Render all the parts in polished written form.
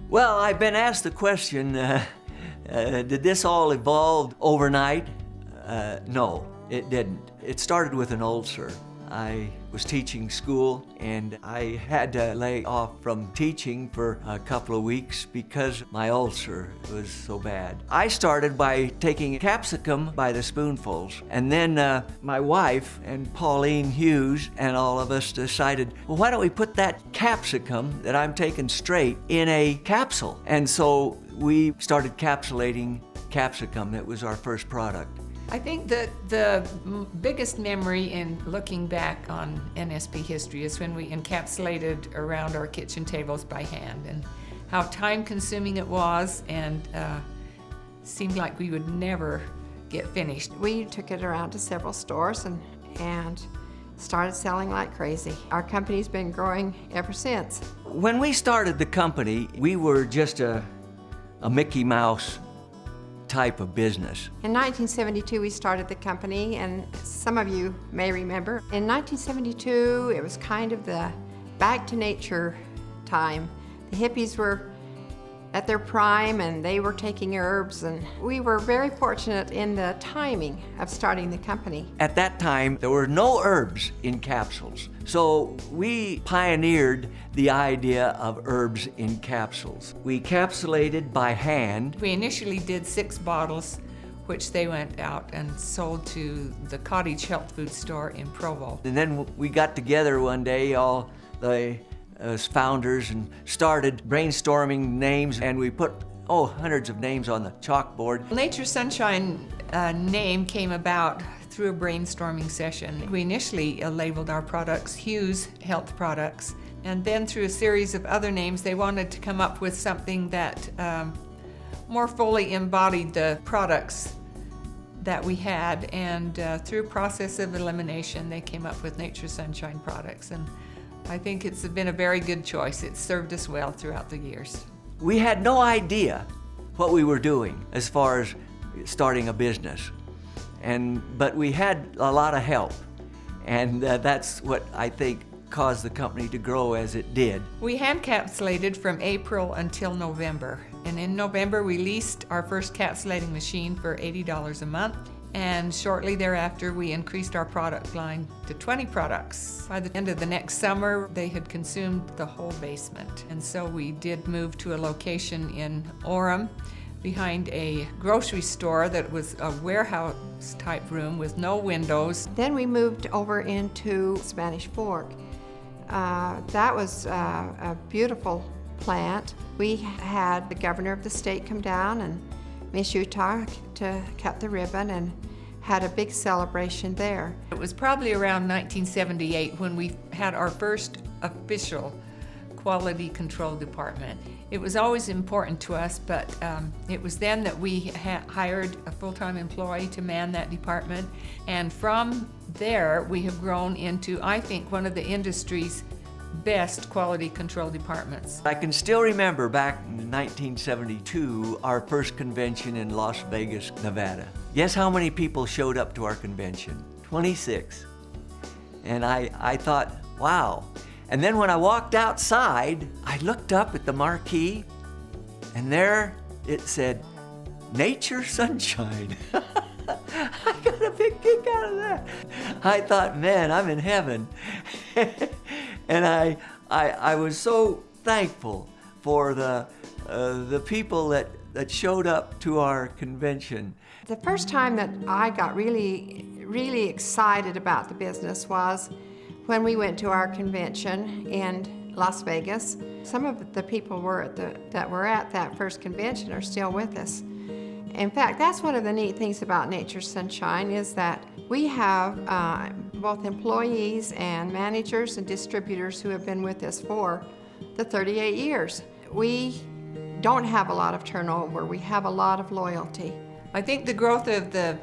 Well, I've been asked the question, did this all evolve overnight? No, it didn't. It started with an ulcer. I was teaching school and I had to lay off from teaching for a couple of weeks because my ulcer was so bad. I started by taking capsicum by the spoonfuls, and then my wife and Pauline Hughes and all of us decided, well, why don't we put that capsicum that I'm taking straight in a capsule? And so we started capsulating capsicum. That was our first product. I think that the biggest memory in looking back on NSP history is when we encapsulated around our kitchen tables by hand, and how time-consuming it was, and seemed like we would never get finished. We took it around to several stores and started selling like crazy. Our company's been growing ever since. When we started the company, we were just a Mickey Mouse type of business. In 1972, we started the company, and some of you may remember. In 1972, it was kind of the back to nature time. The hippies were at their prime, and they were taking herbs, and we were very fortunate in the timing of starting the company. At that time, there were no herbs in capsules, so we pioneered the idea of herbs in capsules. We capsulated by hand. We initially did 6 bottles, which they went out and sold to the Cottage Health Food Store in Provo. And then we got together one day, all the as founders, and started brainstorming names, and we put hundreds of names on the chalkboard. Nature's Sunshine name came about through a brainstorming session. We initially labeled our products Hughes Health Products, and then through a series of other names they wanted to come up with something that more fully embodied the products that we had, and through a process of elimination they came up with Nature's Sunshine Products, and I think it's been a very good choice. It's served us well throughout the years. We had no idea what we were doing as far as starting a business, but we had a lot of help, and that's what I think caused the company to grow as it did. We hand capsulated from April until November, and in November we leased our first capsulating machine for $80 a month. And shortly thereafter, we increased our product line to 20 products. By the end of the next summer, they had consumed the whole basement. And so we did move to a location in Orem, behind a grocery store that was a warehouse type room with no windows. Then we moved over into Spanish Fork. That was a beautiful plant. We had the governor of the state come down and Miss Utah to cut the ribbon, and had a big celebration there. It was probably around 1978 when we had our first official quality control department. It was always important to us, but it was then that we hired a full-time employee to man that department, and from there we have grown into, I think, one of the industry's best quality control departments. I can still remember back in 1972, our first convention in Las Vegas, Nevada. Guess how many people showed up to our convention? 26. And I thought, wow. And then when I walked outside, I looked up at the marquee, and there it said, Nature's Sunshine. I got a big kick out of that. I thought, man, I'm in heaven. And I was so thankful for the people that showed up to our convention. The first time that I got really, really excited about the business was when we went to our convention in Las Vegas. Some of the people that were at that first convention are still with us. In fact, that's one of the neat things about Nature's Sunshine, is that we have both employees and managers and distributors who have been with us for the 38 years. We don't have a lot of turnover. We have a lot of loyalty. I think the growth of the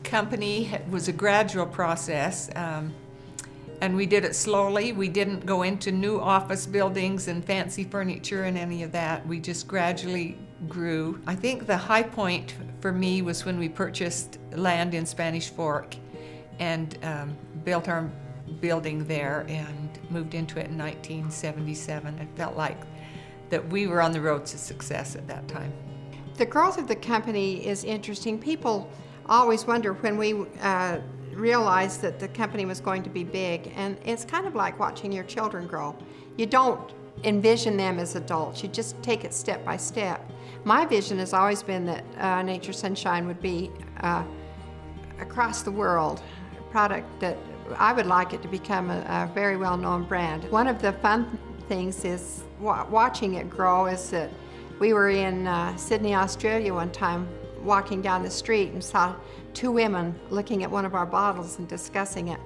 company was a gradual process, and we did it slowly. We didn't go into new office buildings and fancy furniture and any of that. We just gradually grew. I think the high point for me was when we purchased land in Spanish Fork and built our building there and moved into it in 1977. It felt like that we were on the road to success at that time. The growth of the company is interesting. People always wonder when we realized that the company was going to be big, and it's kind of like watching your children grow. You don't envision them as adults, you just take it step by step. My vision has always been that Nature's Sunshine would be across the world, a product that I would like it to become a very well-known brand. One of the fun things is watching it grow is that we were in Sydney, Australia one time, walking down the street and saw two women looking at one of our bottles and discussing it.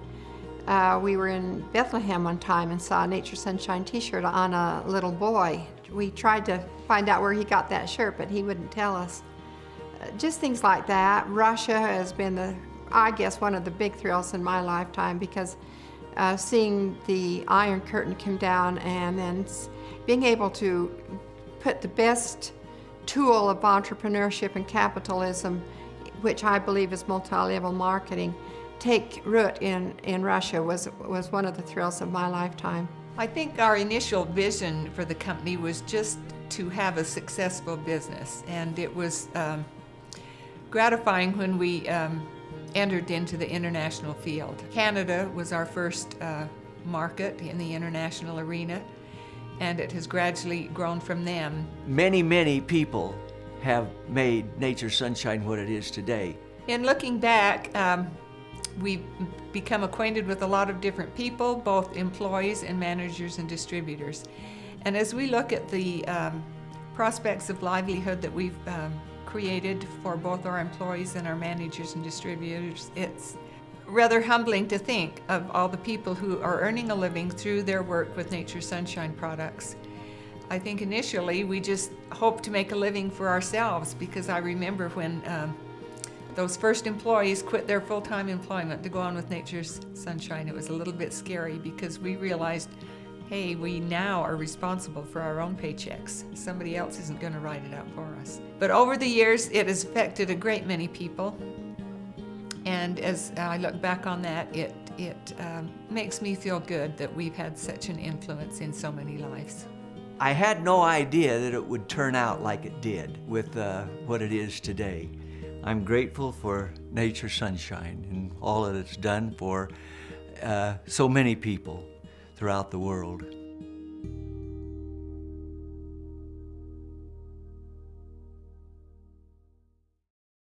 We were in Bethlehem one time and saw a Nature's Sunshine t-shirt on a little boy. We tried to find out where he got that shirt, but he wouldn't tell us. Just things like that. Russia has been I guess one of the big thrills in my lifetime, because seeing the Iron Curtain come down and then being able to put the best tool of entrepreneurship and capitalism, which I believe is multi-level marketing, take root in Russia was one of the thrills of my lifetime. I think our initial vision for the company was just to have a successful business, and it was gratifying when we entered into the international field. Canada was our first market in the international arena, and it has gradually grown from them. Many, many people have made Nature's Sunshine what it is today. In looking back, we've become acquainted with a lot of different people, both employees and managers and distributors. And as we look at the prospects of livelihood that we've created for both our employees and our managers and distributors, it's rather humbling to think of all the people who are earning a living through their work with Nature's Sunshine products. I think initially we just hoped to make a living for ourselves, because I remember when those first employees quit their full-time employment to go on with Nature's Sunshine, it was a little bit scary, because we realized, hey, we now are responsible for our own paychecks. Somebody else isn't going to write it out for us. But over the years, it has affected a great many people. And as I look back on that, it makes me feel good that we've had such an influence in so many lives. I had no idea that it would turn out like it did with what it is today. I'm grateful for Nature's Sunshine and all that it's done for so many people throughout the world.